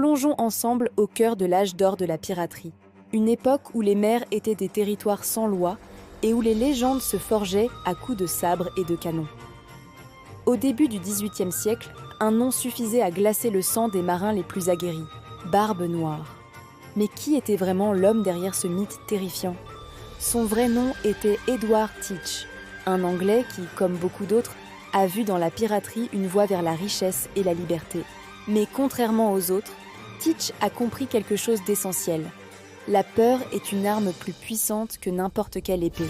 Plongeons ensemble au cœur de l'âge d'or de la piraterie. Une époque où les mers étaient des territoires sans loi et où les légendes se forgeaient à coups de sabre et de canon. Au début du XVIIIe siècle, un nom suffisait à glacer le sang des marins les plus aguerris, Barbe Noire. Mais qui était vraiment l'homme derrière ce mythe terrifiant ? Son vrai nom était Edward Teach, un Anglais qui, comme beaucoup d'autres, a vu dans la piraterie une voie vers la richesse et la liberté. Mais contrairement aux autres, Teach a compris quelque chose d'essentiel. La peur est une arme plus puissante que n'importe quelle épée.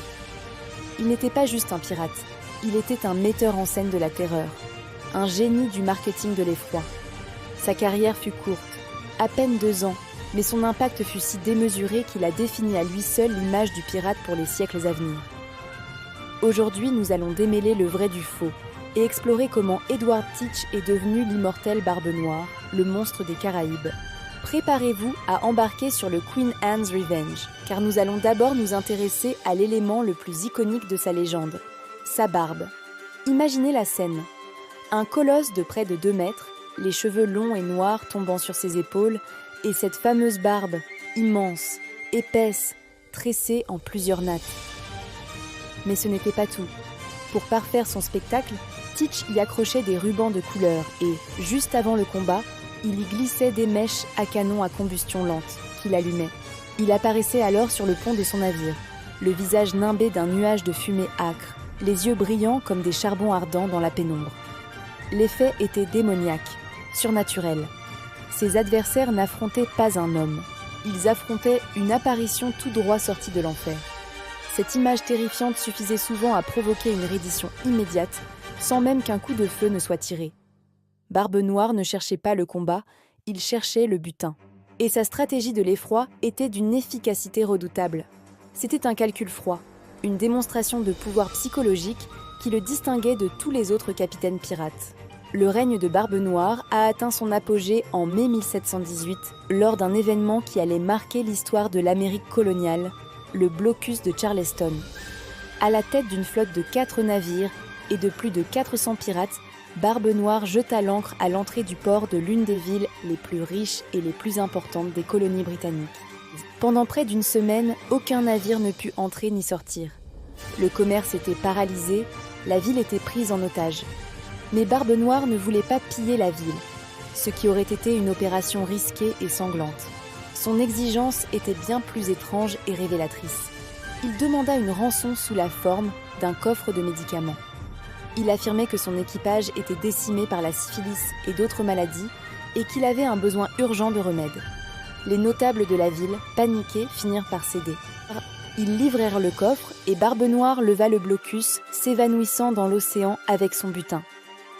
Il n'était pas juste un pirate, il était un metteur en scène de la terreur, un génie du marketing de l'effroi. Sa carrière fut courte, à peine 2 ans, mais son impact fut si démesuré qu'il a défini à lui seul l'image du pirate pour les siècles à venir. Aujourd'hui, nous allons démêler le vrai du faux et explorer comment Edward Teach est devenu l'immortel Barbe Noire, le monstre des Caraïbes. Préparez-vous à embarquer sur le Queen Anne's Revenge, car nous allons d'abord nous intéresser à l'élément le plus iconique de sa légende, sa barbe. Imaginez la scène. Un colosse de près de 2 mètres, les cheveux longs et noirs tombant sur ses épaules, et cette fameuse barbe, immense, épaisse, tressée en plusieurs nattes. Mais ce n'était pas tout. Pour parfaire son spectacle, Teach y accrochait des rubans de couleur et, juste avant le combat, il y glissait des mèches à canon à combustion lente, qu'il allumait. Il apparaissait alors sur le pont de son navire, le visage nimbé d'un nuage de fumée âcre, les yeux brillants comme des charbons ardents dans la pénombre. L'effet était démoniaque, surnaturel. Ses adversaires n'affrontaient pas un homme, ils affrontaient une apparition tout droit sortie de l'enfer. Cette image terrifiante suffisait souvent à provoquer une reddition immédiate, sans même qu'un coup de feu ne soit tiré. Barbe Noire ne cherchait pas le combat, il cherchait le butin. Et sa stratégie de l'effroi était d'une efficacité redoutable. C'était un calcul froid, une démonstration de pouvoir psychologique qui le distinguait de tous les autres capitaines pirates. Le règne de Barbe Noire a atteint son apogée en mai 1718, lors d'un événement qui allait marquer l'histoire de l'Amérique coloniale, le blocus de Charleston. À la tête d'une flotte de 4 navires et de plus de 400 pirates, Barbe Noire jeta l'ancre à l'entrée du port de l'une des villes les plus riches et les plus importantes des colonies britanniques. Pendant près d'1 semaine, aucun navire ne put entrer ni sortir. Le commerce était paralysé, la ville était prise en otage. Mais Barbe Noire ne voulait pas piller la ville, ce qui aurait été une opération risquée et sanglante. Son exigence était bien plus étrange et révélatrice. Il demanda une rançon sous la forme d'un coffre de médicaments. Il affirmait que son équipage était décimé par la syphilis et d'autres maladies et qu'il avait un besoin urgent de remèdes. Les notables de la ville, paniqués, finirent par céder. Ils livrèrent le coffre et Barbe Noire leva le blocus, s'évanouissant dans l'océan avec son butin.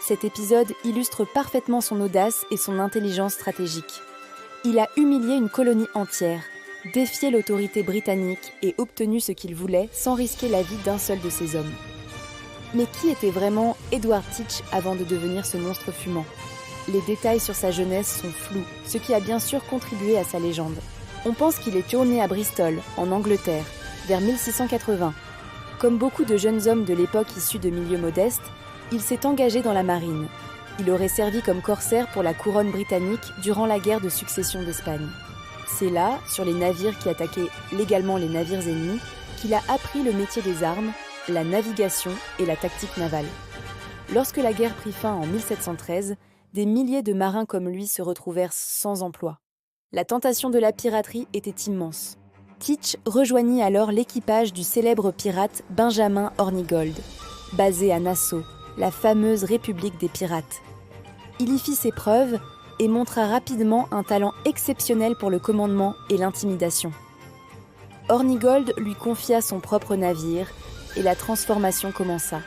Cet épisode illustre parfaitement son audace et son intelligence stratégique. Il a humilié une colonie entière, défié l'autorité britannique et obtenu ce qu'il voulait sans risquer la vie d'un seul de ses hommes. Mais qui était vraiment Edward Teach avant de devenir ce monstre fumant ? Les détails sur sa jeunesse sont flous, ce qui a bien sûr contribué à sa légende. On pense qu'il est tourné à Bristol, en Angleterre, vers 1680. Comme beaucoup de jeunes hommes de l'époque issus de milieux modestes, il s'est engagé dans la marine. Il aurait servi comme corsaire pour la couronne britannique durant la guerre de succession d'Espagne. C'est là, sur les navires qui attaquaient légalement les navires ennemis, qu'il a appris le métier des armes, la navigation et la tactique navale. Lorsque la guerre prit fin en 1713, des milliers de marins comme lui se retrouvèrent sans emploi. La tentation de la piraterie était immense. Teach rejoignit alors l'équipage du célèbre pirate Benjamin Hornigold, basé à Nassau, la fameuse République des pirates. Il y fit ses preuves et montra rapidement un talent exceptionnel pour le commandement et l'intimidation. Hornigold lui confia son propre navire et la transformation commença.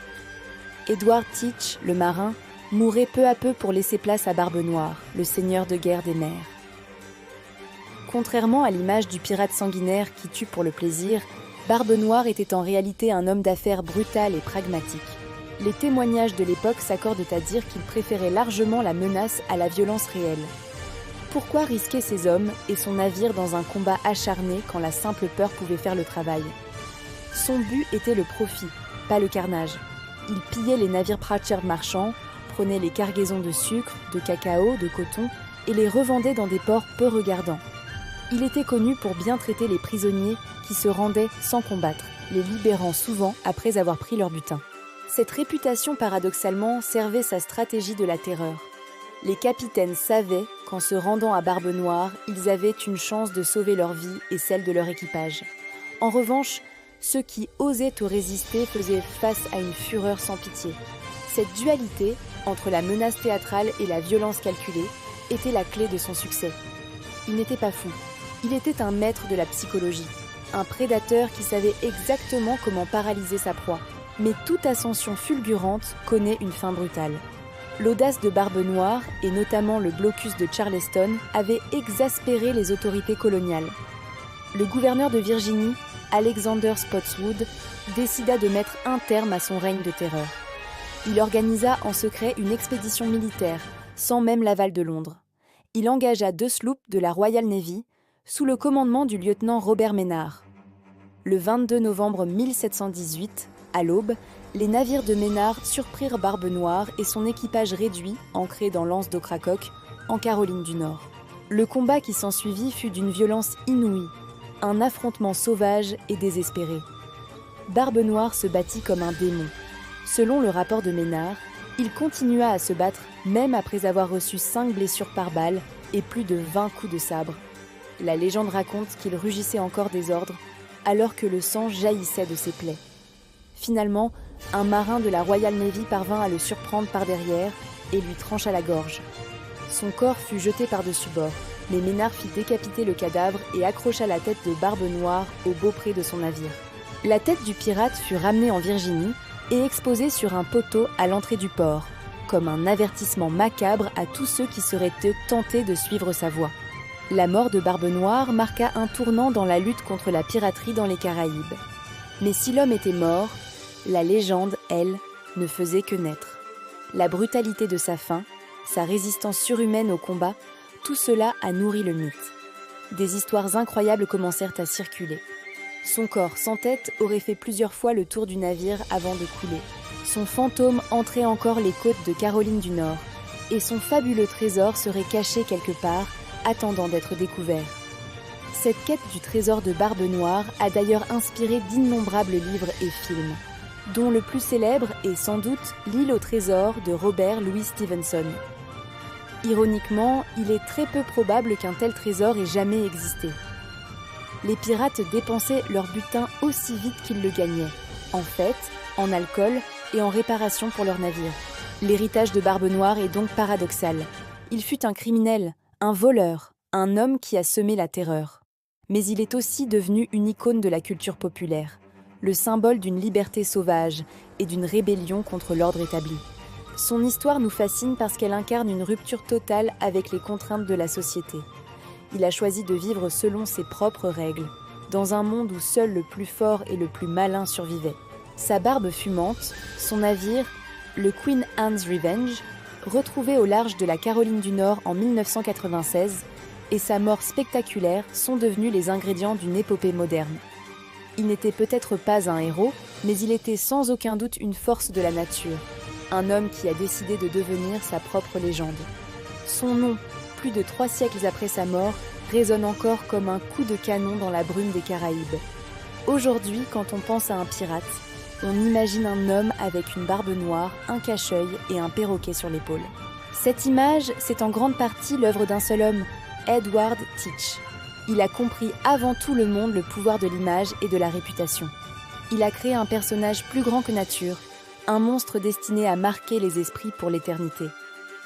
Edward Teach, le marin, mourait peu à peu pour laisser place à Barbe Noire, le seigneur de guerre des mers. Contrairement à l'image du pirate sanguinaire qui tue pour le plaisir, Barbe Noire était en réalité un homme d'affaires brutal et pragmatique. Les témoignages de l'époque s'accordent à dire qu'il préférait largement la menace à la violence réelle. Pourquoi risquer ses hommes et son navire dans un combat acharné quand la simple peur pouvait faire le travail ? Son but était le profit, pas le carnage. Il pillait les navires pratchers marchands, prenait les cargaisons de sucre, de cacao, de coton et les revendait dans des ports peu regardants. Il était connu pour bien traiter les prisonniers qui se rendaient sans combattre, les libérant souvent après avoir pris leur butin. Cette réputation paradoxalement servait sa stratégie de la terreur. Les capitaines savaient qu'en se rendant à Barbe Noire, ils avaient une chance de sauver leur vie et celle de leur équipage. En revanche, ceux qui osaient te résister faisaient face à une fureur sans pitié. Cette dualité, entre la menace théâtrale et la violence calculée, était la clé de son succès. Il n'était pas fou, il était un maître de la psychologie, un prédateur qui savait exactement comment paralyser sa proie. Mais toute ascension fulgurante connaît une fin brutale. L'audace de Barbe Noire, et notamment le blocus de Charleston, avait exaspéré les autorités coloniales. Le gouverneur de Virginie, Alexander Spotswood, décida de mettre un terme à son règne de terreur. Il organisa en secret une expédition militaire, sans même l'aval de Londres. Il engagea 2 sloops de la Royal Navy, sous le commandement du lieutenant Robert Maynard. Le 22 novembre 1718, à l'aube, les navires de Maynard surprirent Barbe Noire et son équipage réduit, ancré dans l'anse d'Ocracoke, en Caroline du Nord. Le combat qui s'ensuivit fut d'une violence inouïe, un affrontement sauvage et désespéré. Barbe Noire se battit comme un démon. Selon le rapport de Maynard, il continua à se battre même après avoir reçu 5 blessures par balle et plus de 20 coups de sabre. La légende raconte qu'il rugissait encore des ordres alors que le sang jaillissait de ses plaies. Finalement, un marin de la Royal Navy parvint à le surprendre par derrière et lui trancha la gorge. Son corps fut jeté par-dessus bord, mais Maynard fit décapiter le cadavre et accrocha la tête de Barbe Noire au beaupré de son navire. La tête du pirate fut ramenée en Virginie et exposée sur un poteau à l'entrée du port, comme un avertissement macabre à tous ceux qui seraient tentés de suivre sa voie. La mort de Barbe Noire marqua un tournant dans la lutte contre la piraterie dans les Caraïbes. Mais si l'homme était mort, la légende, elle, ne faisait que naître. La brutalité de sa fin, sa résistance surhumaine au combat, tout cela a nourri le mythe. Des histoires incroyables commencèrent à circuler. Son corps sans tête aurait fait plusieurs fois le tour du navire avant de couler. Son fantôme entrait encore les côtes de Caroline du Nord, et son fabuleux trésor serait caché quelque part, attendant d'être découvert. Cette quête du trésor de Barbe Noire a d'ailleurs inspiré d'innombrables livres et films, dont le plus célèbre est sans doute L'île au trésor de Robert Louis Stevenson. Ironiquement, il est très peu probable qu'un tel trésor ait jamais existé. Les pirates dépensaient leur butin aussi vite qu'ils le gagnaient, en fêtes, en alcool et en réparation pour leurs navires. L'héritage de Barbe Noire est donc paradoxal. Il fut un criminel, un voleur, un homme qui a semé la terreur. Mais il est aussi devenu une icône de la culture populaire, le symbole d'une liberté sauvage et d'une rébellion contre l'ordre établi. Son histoire nous fascine parce qu'elle incarne une rupture totale avec les contraintes de la société. Il a choisi de vivre selon ses propres règles, dans un monde où seul le plus fort et le plus malin survivaient. Sa barbe fumante, son navire, le Queen Anne's Revenge, retrouvé au large de la Caroline du Nord en 1996, et sa mort spectaculaire sont devenus les ingrédients d'une épopée moderne. Il n'était peut-être pas un héros, mais il était sans aucun doute une force de la nature, un homme qui a décidé de devenir sa propre légende. Son nom, plus de 3 siècles après sa mort, résonne encore comme un coup de canon dans la brume des Caraïbes. Aujourd'hui, quand on pense à un pirate, on imagine un homme avec une barbe noire, un cache-œil et un perroquet sur l'épaule. Cette image, c'est en grande partie l'œuvre d'un seul homme, Edward Teach. Il a compris avant tout le monde le pouvoir de l'image et de la réputation. Il a créé un personnage plus grand que nature, un monstre destiné à marquer les esprits pour l'éternité.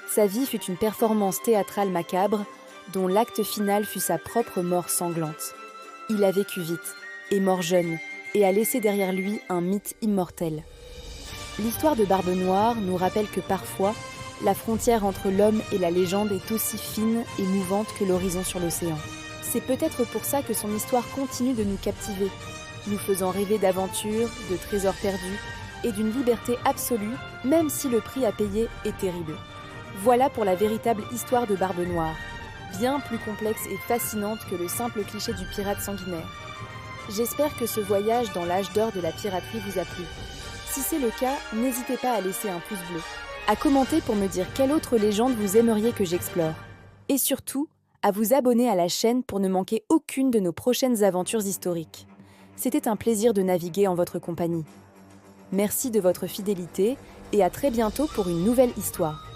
Sa vie fut une performance théâtrale macabre, dont l'acte final fut sa propre mort sanglante. Il a vécu vite, est mort jeune, et a laissé derrière lui un mythe immortel. L'histoire de Barbe Noire nous rappelle que parfois, la frontière entre l'homme et la légende est aussi fine et mouvante que l'horizon sur l'océan. C'est peut-être pour ça que son histoire continue de nous captiver, nous faisant rêver d'aventures, de trésors perdus et d'une liberté absolue, même si le prix à payer est terrible. Voilà pour la véritable histoire de Barbe Noire, bien plus complexe et fascinante que le simple cliché du pirate sanguinaire. J'espère que ce voyage dans l'âge d'or de la piraterie vous a plu. Si c'est le cas, n'hésitez pas à laisser un pouce bleu, à commenter pour me dire quelle autre légende vous aimeriez que j'explore. et surtout à vous abonner à la chaîne pour ne manquer aucune de nos prochaines aventures historiques. C'était un plaisir de naviguer en votre compagnie. Merci de votre fidélité et à très bientôt pour une nouvelle histoire.